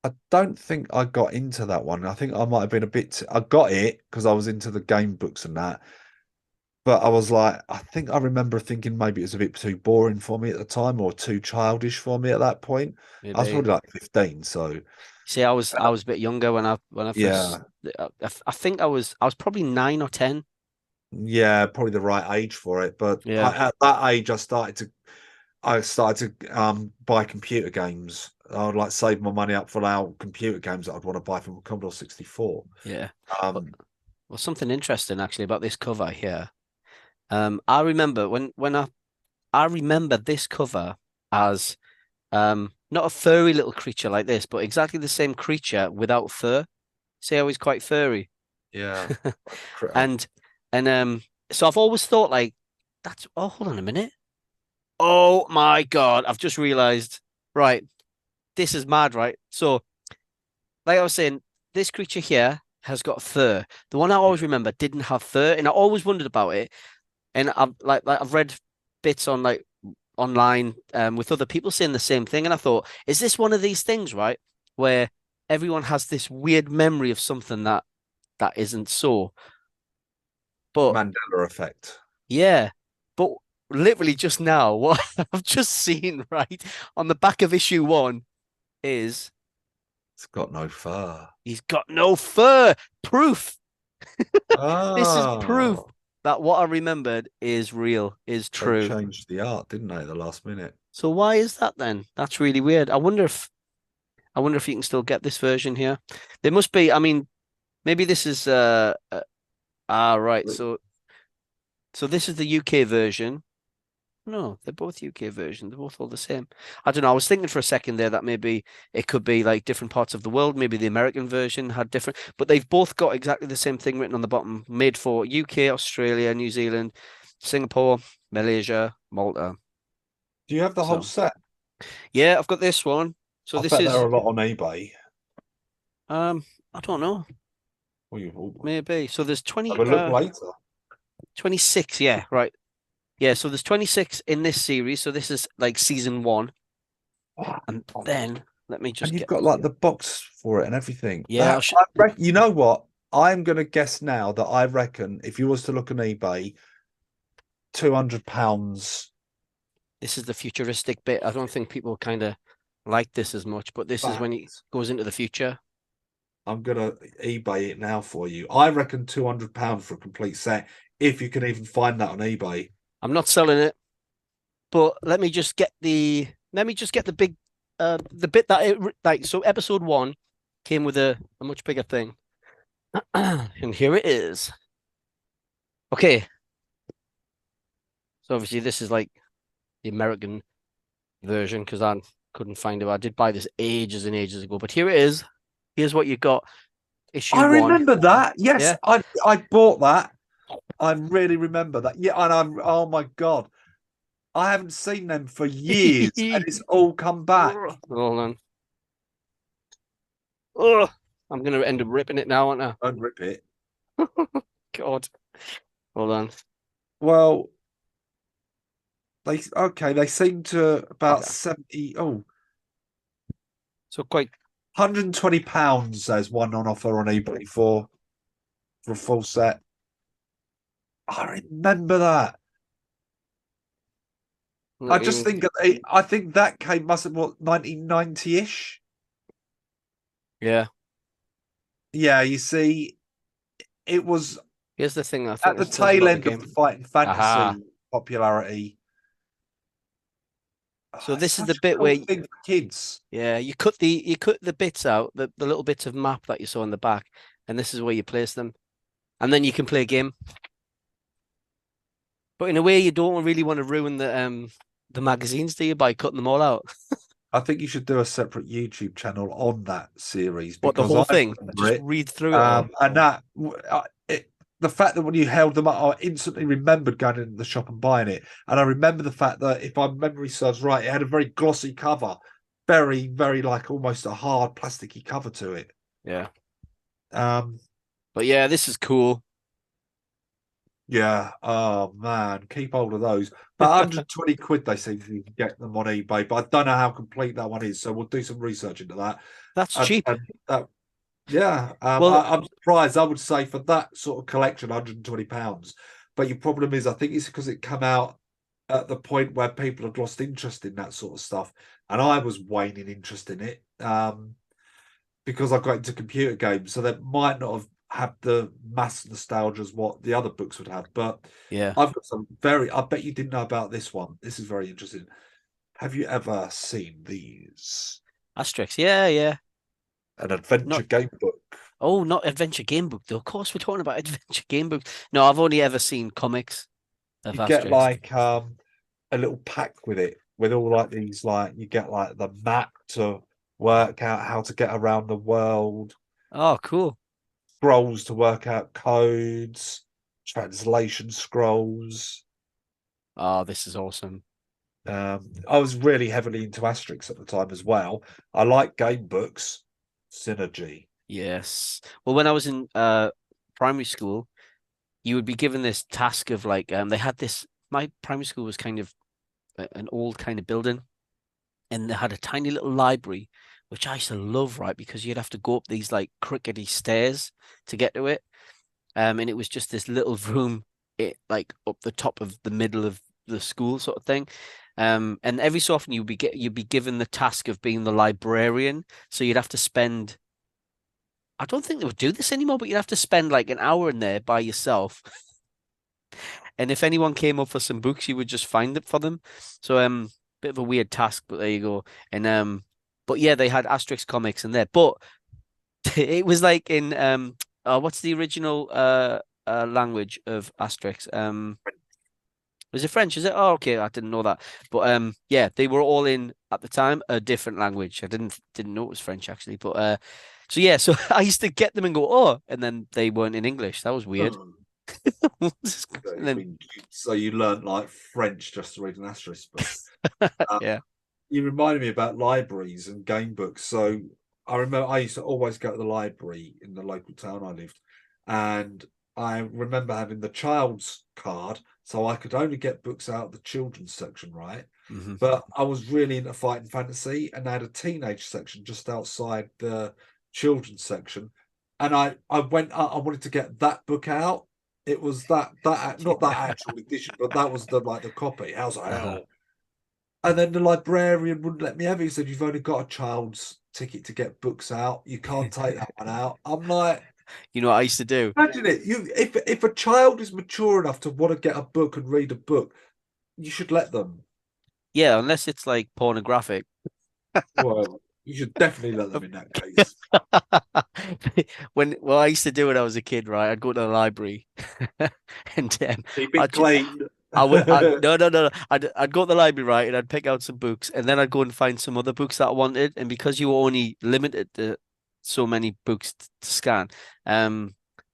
I don't think I got into that one. I think I might have been a bit. I got it because I was into the game books and that. But I was like, I think I remember thinking maybe it was a bit too boring for me at the time or too childish for me at that point. I was Maybe. probably like 15. So, See, I was a bit younger when I first. yeah, I think I was probably 9 or 10. yeah, probably the right age for it. But Yeah, at that age, I started to buy computer games. I would like save my money up for our computer games that I'd want to buy from Commodore 64. yeah. But Um, well, something interesting actually about this cover here. I remember I remember this cover as not a furry little creature like this, but exactly the same creature without fur. See how he's quite furry. yeah. And so I've always thought like that's oh hold on a minute. Oh my God, I've just realized. Right, this is mad, right? So, like I was saying, this creature here has got fur. The one I always remember didn't have fur, and I always wondered about it. And I've read bits on like online with other people saying the same thing, and I thought, is this one of these things, right, where everyone has this weird memory of something that isn't so? But Mandela effect. yeah, but literally just now, what I've just seen right on the back of issue 1 is It's got no fur. he's got no fur. Proof. This is proof Oh, that what I remembered is real, is they true. changed the art, didn't they, at the last minute? So why is that then? That's really weird. I wonder if you can still get this version here. There must be. I mean, maybe this is right. So this is the UK version. No, they're both UK versions. They're both all the same. I don't know. I was thinking for a second there that maybe it could be like different parts of the world. Maybe the American version had different, but they've both got exactly the same thing written on the bottom. Made for UK, Australia, New Zealand, Singapore, Malaysia, Malta. Do you have the whole So set? yeah, I've got this one. So I this bet there are is a lot on eBay. I don't know. Well, you Maybe. So there's have a look later. 26, yeah, right. Yeah, so there's 26 in this series. So this is like season 1. And then let me And just you've get got like the box for it and everything. yeah, You know what? I'm going to guess now that I reckon if you was to look on eBay, £200. this is the futuristic bit. I don't think people kind of like this as much, but this is when it Fact. goes into the future. I'm gonna eBay it now for you. I reckon £200 for a complete set, if you can even find that on eBay. I'm not selling it, but let me just get the big the bit that it like so episode one came with a much bigger thing. And here it is. Okay. So obviously this is like the American version because I couldn't find it. I did buy this ages and ages ago, but here it is. Here's what you got. Issue I one. remember that. Yes, Yeah. I bought that. I really remember that. Yeah, and I'm oh my god, I haven't seen them for years, and it's all come back. Hold on. Oh, I'm gonna end up ripping it now, aren't I? Don't rip it. God. Hold on. Well, they seem to about Okay. 70. Oh, So quite £120 there's one on offer on eBay for a full set. I remember that. I not just even think I think that came must have what 1990-ish. yeah. Yeah, you see, it was Here's the thing. I think at the this tells you tail about the end of game. the fighting Aha. fantasy popularity. So It's this is the such a bit where cool thing for kids. yeah, you cut the bits out, the little bits of map that you saw in the back, and this is where you place them. And then you can play a game. But in a way you don't really want to ruin the magazines, do you, by cutting them all out? I think you should do a separate YouTube channel on that series What, the because whole I thing? remember Just it. read through it all. And the fact that when you held them up, I instantly remembered going into the shop and buying it. And I remember the fact that if my memory serves right, it had a very glossy cover, very, very like almost a hard plasticky cover to it. Yeah. Um, But yeah, this is cool. yeah. Oh man, keep hold of those. But 120 quid they seem you can get them on eBay, but I don't know how complete that one is. So we'll do some research into that. That's cheap. And yeah, Well, I'm surprised. I would say for that sort of collection, £120. But your problem is, I think it's because it come out at the point where people had lost interest in that sort of stuff, and I was waning interest in it because I got into computer games, so that might not have had the mass nostalgia as what the other books would have. But yeah. I've got some very. I bet you didn't know about this one. This is very interesting. Have you ever seen these? Asterix. Yeah, yeah. An adventure Not game book. oh, not adventure game book though. Of course we're talking about adventure game books. No, I've only ever seen comics of You get Asterix. like a little pack with it with all like these like you get like the map to work out how to get around the world, Oh, cool. scrolls to work out codes, translation scrolls. Oh, this is awesome. I was really heavily into Asterix at the time as well. I like game books, synergy. Yes. Well, when I was in primary school, you would be given this task of like they had this my primary school was kind of an old kind of building and they had a tiny little library which I used to love, right? Because you'd have to go up these like crickety stairs to get to it. And it was just this little room, like up the top of the middle of the school sort of thing. And every so often you'd be given the task of being the librarian. So you'd have to spend I don't think they would do this anymore, but you'd have to spend like an hour in there by yourself. And if anyone came up for some books, you would just find it for them. So bit of a weird task, but there you go. And but yeah, they had Asterix comics in there. But it was like in what's the original language of Asterix? Was it French? Is it? Oh, okay, I didn't know that. But yeah, they were all in at the time a different language. I didn't know it was French actually. But so yeah, so I used to get them and go, oh, and then they weren't in English. That was weird. And then So you learnt like French just to read an Asterix book. Um, yeah. you reminded me about libraries and game books. So I remember I used to always go to the library in the local town I lived, and I remember having the child's card, so I could only get books out of the children's section, right? Hmm. But I was really into fighting fantasy, and they had a teenage section just outside the children's section, and I went I wanted to get that book out. It was that not that actual edition, but that was the like the copy. How's the Uh-huh. hell? And then the librarian wouldn't let me have it. He said, "You've only got a child's ticket to get books out. You can't take that one out." I'm like, You know what I used to do? imagine it. If a child is mature enough to want to get a book and read a book, you should let them. Yeah, unless it's like pornographic. Well, you should definitely let them in that case. Well, I used to do when I was a kid, right? I'd go to the library and Keep I it clean. I would no no no no. I'd go to the library, right, and I'd pick out some books, and then I'd go and find some other books that I wanted. And because you were only limited to so many books to scan,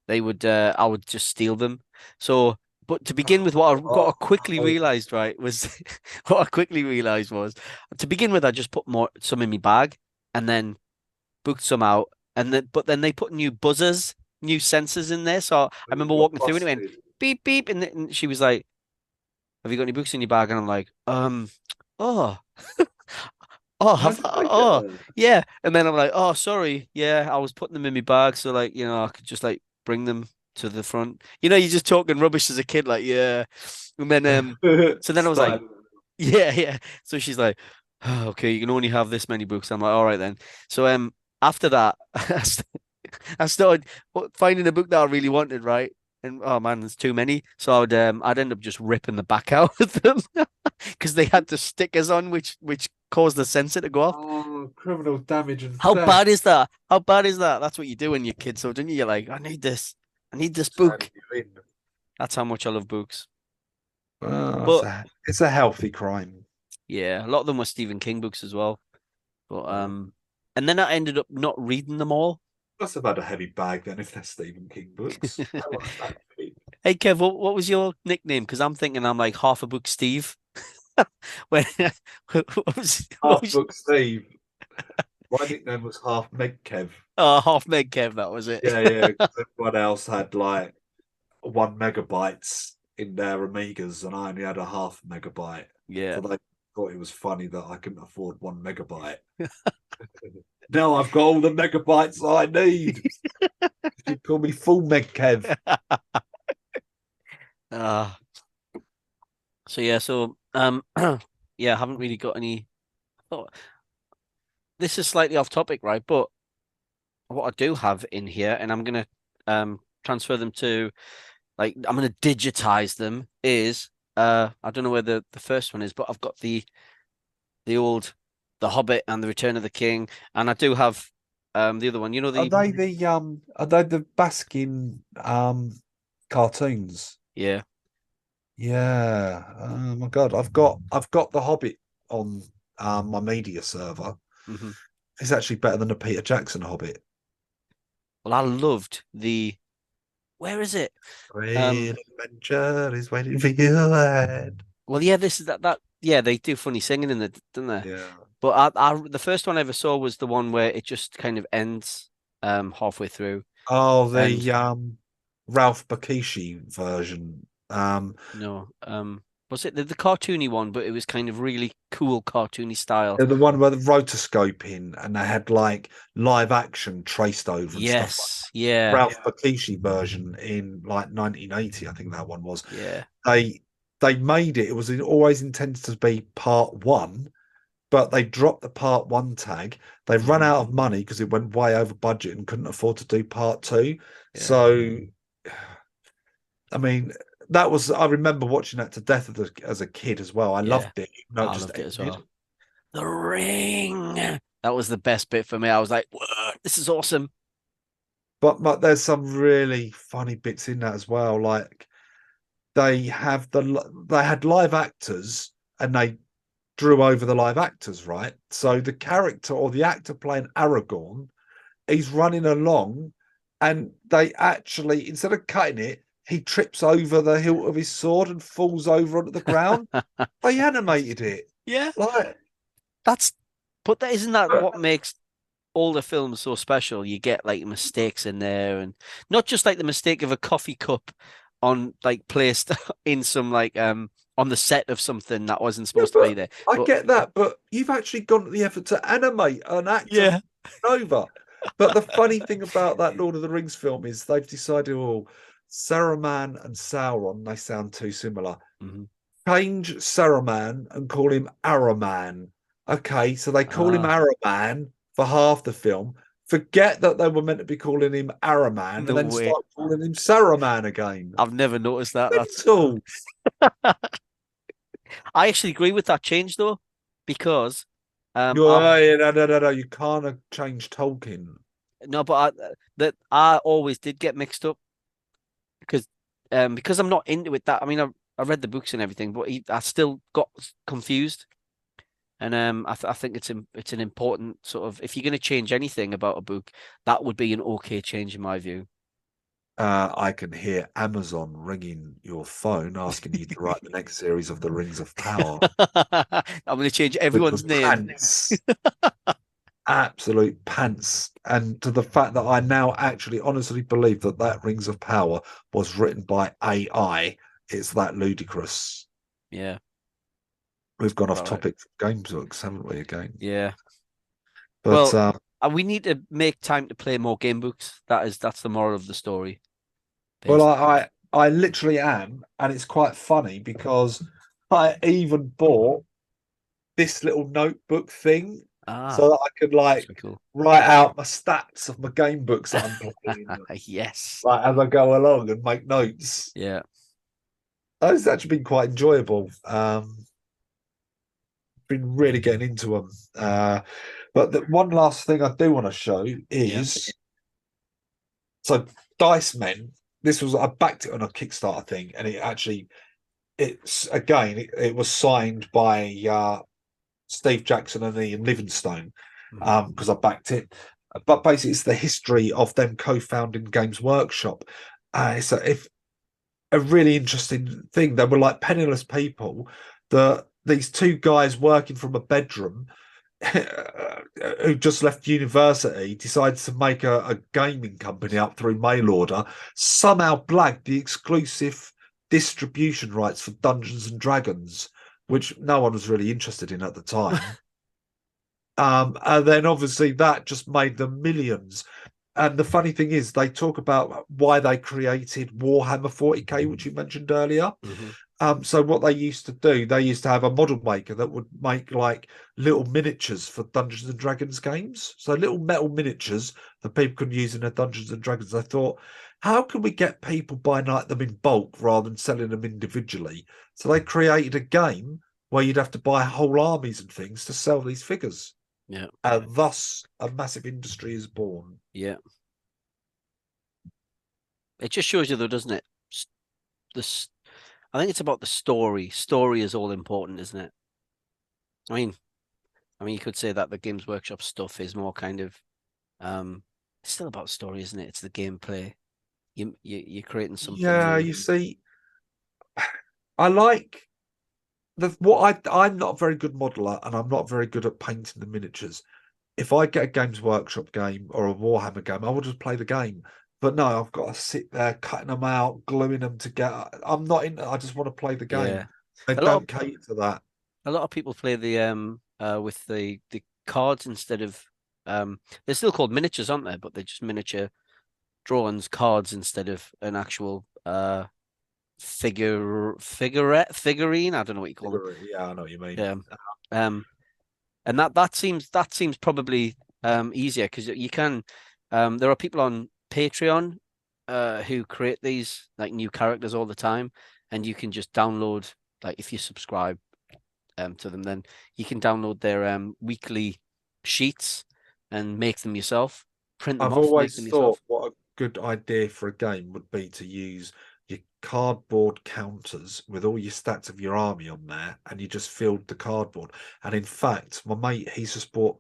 they would I would just steal them. So, but to begin with, what I quickly Oh, realized, right, was what I quickly realized was to begin with, I just put some in my bag, and then booked some out, and then but then they put new buzzers, new sensors in there. So I you remember got walking through and it went busted. beep beep, and she was like, "Have you got any books in your bag?" And I'm like, oh, oh, How did they get oh, there? yeah. And then I'm like, oh, sorry, yeah, I was putting them in my bag, so like, I could just like bring them to the front. You're just talking rubbish as a kid, like, yeah. And then so then I was like, Started. yeah, yeah. So she's like, oh, okay, you can only have this many books. I'm like, all right then. So after that, I started finding a book that I really wanted, right? And oh man, there's too many. So I'd end up just ripping the back out of them because they had the stickers on, which caused the sensor to go off. Oh, criminal damage and How theft. bad is that? How bad is that? That's what you do when you're kids, so don't you? You're like, I need this. I need this Turning book. you in. That's how much I love books. Oh, But it's a healthy crime. yeah, a lot of them were Stephen King books as well. But Oh, and then I ended up not reading them all. must have had a heavy bag then if they're Stephen King books. I like that. Hey Kev, what was your nickname? Because I'm thinking I'm like half a book Steve. When what Half was book Steve. My nickname was half Meg Kev. half Meg Kev, that was it. Yeah, yeah. 'Cause everyone else had like 1 megabytes in their Amigas, and I only had a half megabyte. Yeah. So they thought it was funny that I couldn't afford 1 megabyte. Now I've got all the megabytes I need. You call me full Meg Kev. Uh so yeah, so yeah, I haven't really got any oh, this is slightly off topic, right? But what I do have in here, and I'm gonna transfer them to like I'm gonna digitize them is I don't know where the first one is, but I've got the old The Hobbit and the Return of the King, and I do have the other one. You know the Are they the Baskin cartoons? yeah. Yeah. Oh my God. I've got the Hobbit on my media server. Hmm. It's actually better than the Peter Jackson Hobbit. Well, I loved the where is it? Great adventure is waiting for you ahead. Well, yeah, this is that yeah, they do funny singing in it, don't they? Yeah. But the first one I ever saw was the one where it just kind of ends halfway through. Oh, And the Ralph Bakshi version. no, was it the cartoony one, but it was kind of really cool cartoony style. The one where the rotoscoping and they had like live action traced over and stuff like Yes, yeah, Ralph Bakshi version in like 1980, I think that one was. yeah. They they made it. It was always intended to be part one, but they dropped the part one tag. They ran Hmm. out of money because it went way over budget and couldn't afford to do part two. Yeah. So, I mean, that was I remember watching that to death as a kid as well. I Yeah, loved it. No, it I just loved it as ended. well. The Ring. That was the best bit for me. I was like, "Whoa, this is awesome." But there's some really funny bits in that as well. Like they had live actors and they drew over the live actors, right? So the character or the actor playing Aragorn, he's running along, and they actually instead of cutting it, he trips over the hilt of his sword and falls over onto the ground. They animated it. Yeah, Like, that's. But that isn't that what makes all the films so special? You get like mistakes in there, and not just like the mistake of a coffee cup on like placed in some like on the set of something that wasn't yeah, supposed to be but there. I But get that, but you've actually gone to the effort to animate an actor yeah, over. But the funny thing about that Lord of the Rings film is they've decided, oh, Saruman and Sauron, they sound too similar. hmm change Saruman and call him Araman. Okay, so they call him Ah, Araman for half the film. Forget that they were meant to be calling him Araman and no then way. start calling him Saruman again. I've never noticed that. That's Mental. I actually agree with that change though, because You're, I've no. You can't have changed Tolkien. no, but I always did get mixed up because I'm not into it. That I mean, I read the books and everything, but I still got confused. And I think it's an important sort of if you're going to change anything about a book, that would be an okay change in my view. I can hear Amazon ringing your phone asking you to write the next series of The Rings of Power I'm going to change with everyone's the name. pants, absolute pants. And to the fact that I now actually honestly believe that that Rings of Power was written by AI, it's that ludicrous. Yeah, We've gone off all right. topic from game books, haven't we, again? Yeah. But Well, we need to make time to play more game books. That's the moral of the story, well, basically. I literally am, and it's quite funny because I even bought this little notebook thing so Ah, that I could must like be cool. write out my stats of my game books that I'm playing, Yes. like as I go along and make notes. Yeah. Those actually been quite enjoyable. Been really getting into them. But the one last thing I do want to show Yeah. is so Dice Men. This was I backed it on a Kickstarter thing, and it actually it's again it was signed by Steve Jackson and Ian Livingstone Mhm. because I backed it. But basically, it's the history of them co-founding Games Workshop. It's a really interesting thing. They were like penniless people. These two guys working from a bedroom who just left university decided to make a gaming company up through mail order, somehow blagged the exclusive distribution rights for Dungeons and Dragons, which no one was really interested in at the time. And then obviously that just made them millions. And the funny thing is, they talk about why they created Warhammer 40k, which you mentioned earlier. Mhm. So what they used to do, they used to have a model maker that would make like little miniatures for Dungeons and Dragons games. So little metal miniatures that people could use in their Dungeons and Dragons. They thought, how can we get people buying like them in bulk rather than selling them individually? So they created a game where you'd have to buy whole armies and things to sell these figures. Yeah. And thus a massive industry is born. Yeah. It just shows you though, doesn't it? This I think it's about the story. Story is all important, isn't it? I mean, you could say that the Games Workshop stuff is more kind of it's still about story, isn't it? It's the gameplay. You're creating something Yeah, new. you see, I like the what I'm not a very good modeler and I'm not very good at painting the miniatures. If I get a Games Workshop game or a Warhammer game, I will just play the game. But no, I've got to sit there cutting them out, gluing them together. I'm not in. I just want to play the Yeah. game. They A lot of don't cater to that. people play the with the cards instead of they're still called miniatures, aren't they? But they're just miniature drawings, cards instead of an actual figurine. I don't know what you call them. Yeah, I know what you mean. Yeah. Um, and that seems probably easier because you can there are people on Patreon who create these like new characters all the time, and you can just download like if you subscribe to them, then you can download their weekly sheets and make them yourself, print them I've off, make always them thought yourself. what a good idea for a game would be to use your cardboard counters with all your stats of your army on there, and you just filled the cardboard. And in fact, my mate, he's just bought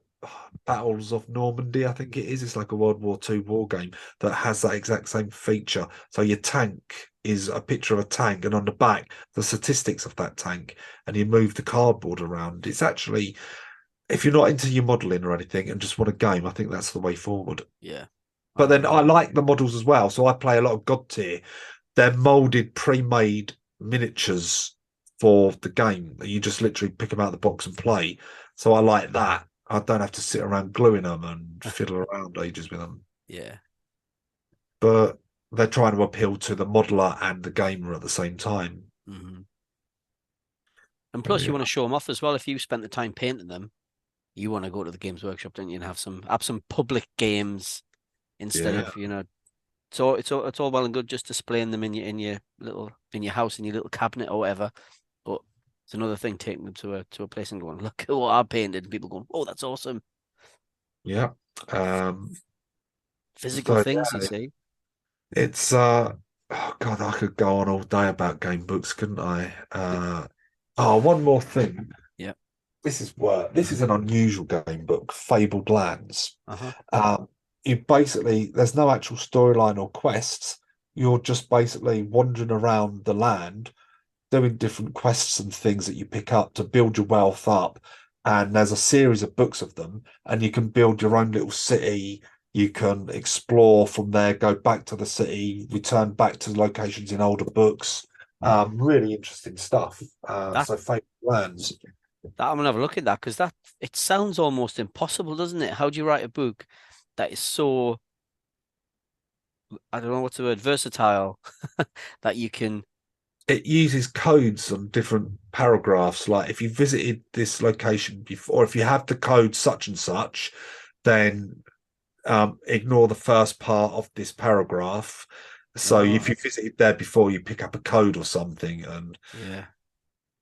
Battles of Normandy, I think it is. It's like a World War II war game that has that exact same feature. So your tank is a picture of a tank, and on the back, the statistics of that tank, and you move the cardboard around. It's actually if you're not into your modeling or anything and just want a game, I think that's the way forward. Yeah, But I then agree. I like the models as well. So I play a lot of God tier. They're molded, pre-made miniatures for the game. You just literally pick them out of the box and play. So I like that. I don't have to sit around gluing them and fiddle around ages with them. Yeah. But they're trying to appeal to the modeler and the gamer at the same time. Hmm. And Oh, plus, you yeah. want to show them off as well. If you spent the time painting them, you want to go to the Games Workshop, don't you, and have some public games instead Yeah. of So it's all well and good just displaying them in your little in your house in your little cabinet or whatever. But it's another thing taking them to a place and going, look at what I painted, and people going, oh, that's awesome. Yeah. Um, Physical so things, you yeah, see. it's oh God, I could go on all day about game books, couldn't I? Oh, one more thing. Yeah. This is an unusual game book, Fabled Lands. Uh-huh. Um, you basically there's no actual storyline or quests. You're just basically wandering around the land, doing different quests and things that you pick up to build your wealth up. And there's a series of books of them, and you can build your own little city. You can explore from there, go back to the city, return back to locations in older books. Really interesting stuff. That So Fabled Lands. that I'm gonna have a look at that because that it sounds almost impossible, doesn't it? How do you write a book that is so I don't know what's the word, versatile that you can It uses codes on different paragraphs. Like if you visited this location before, or if you have the code such and such, then ignore the first part of this paragraph. So if oh you visited there before, you pick up a code or something. And yeah.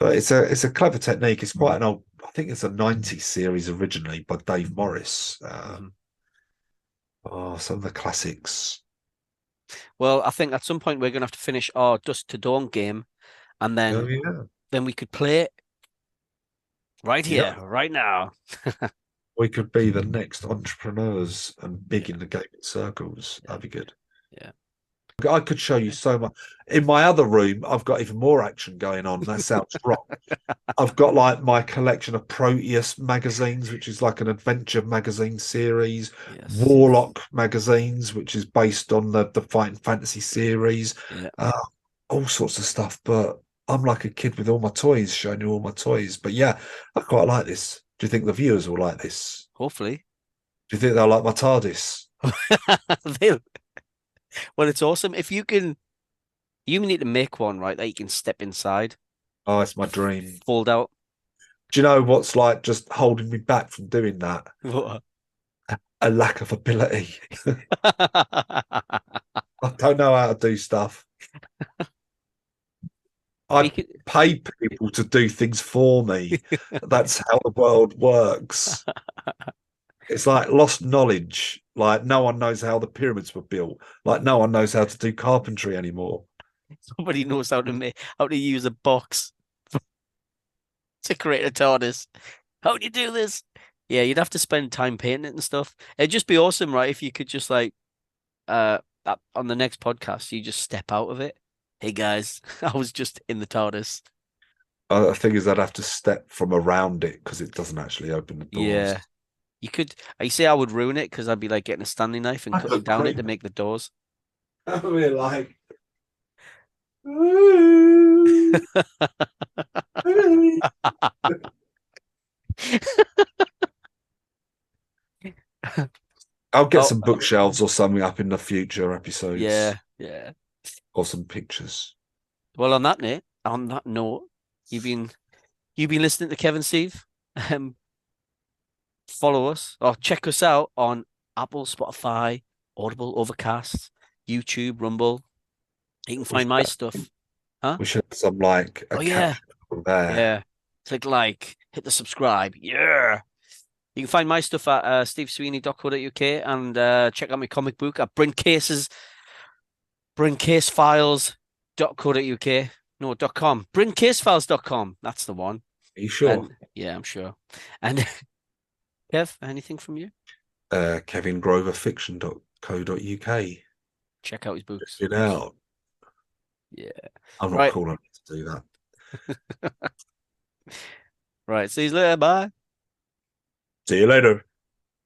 but it's a clever technique. It's quite an old. I think it's a '90s series originally by Dave Morris. Mhm. Oh, some of the classics. Well, I think at some point we're gonna have to finish our Dusk to Dawn game and Oh yeah, then we could play it right yep. here, right now. We could be the next entrepreneurs and big Yeah, in the gaming circles. yeah, That'd be good. yeah. I could show you so much. In my other room, I've got even more action going on. That sounds wrong. I've got like my collection of Proteus magazines, which is like an adventure magazine series, Yes. Warlock magazines, which is based on the Fighting Fantasy series, Yeah. uh, all sorts of stuff. But I'm like a kid with all my toys, showing you all my toys. But yeah, I quite like this. Do you think the viewers will like this? Hopefully. Do you think they'll like my TARDIS? They'll- Well, it's awesome. If you can, you need to make one, right, that you can step inside, Oh, it's my dream. fold out. Do you know what's like just holding me back from doing that? What? A lack of ability. I don't know how to do stuff. You I could, pay people to do things for me. That's how the world works. It's like lost knowledge. Like no one knows how the pyramids were built. Like no one knows how to do carpentry anymore. somebody knows how to use a box to create a TARDIS. How do you do this? Yeah, you'd have to spend time painting it and stuff. It'd just be awesome, right? If you could just like on the next podcast, you just step out of it. Hey guys, I was just in the TARDIS. I think is I'd have to step from around it because it doesn't actually open the doors. Yeah, you could. I say I would ruin it because I'd be like getting a Stanley knife and I cutting look down it to great. make the doors. I mean, like, I'll get Oh, some bookshelves or something up in the future episodes yeah, yeah. or some pictures. Well, on that note, you've been you've been listening to Kevin Steve. Um, follow us or check us out on Apple, Spotify, Audible, Overcast, YouTube, Rumble. You can We find should my have, stuff. Huh? we should have some like a Oh yeah. caption there. Yeah. Click like, hit the subscribe. Yeah. You can find my stuff at stevesweeney.co.uk and check out my comic book at brincasfiles.co.uk. No, .com. Brincasefiles.com. That's the one. Are you sure? And yeah, I'm sure. And Kev, anything from you? KevinGroverFiction.co.uk. Check out his Check books. it out. Yeah. I'm not Right. cool enough to do that. Right. See you later. Bye. See you later.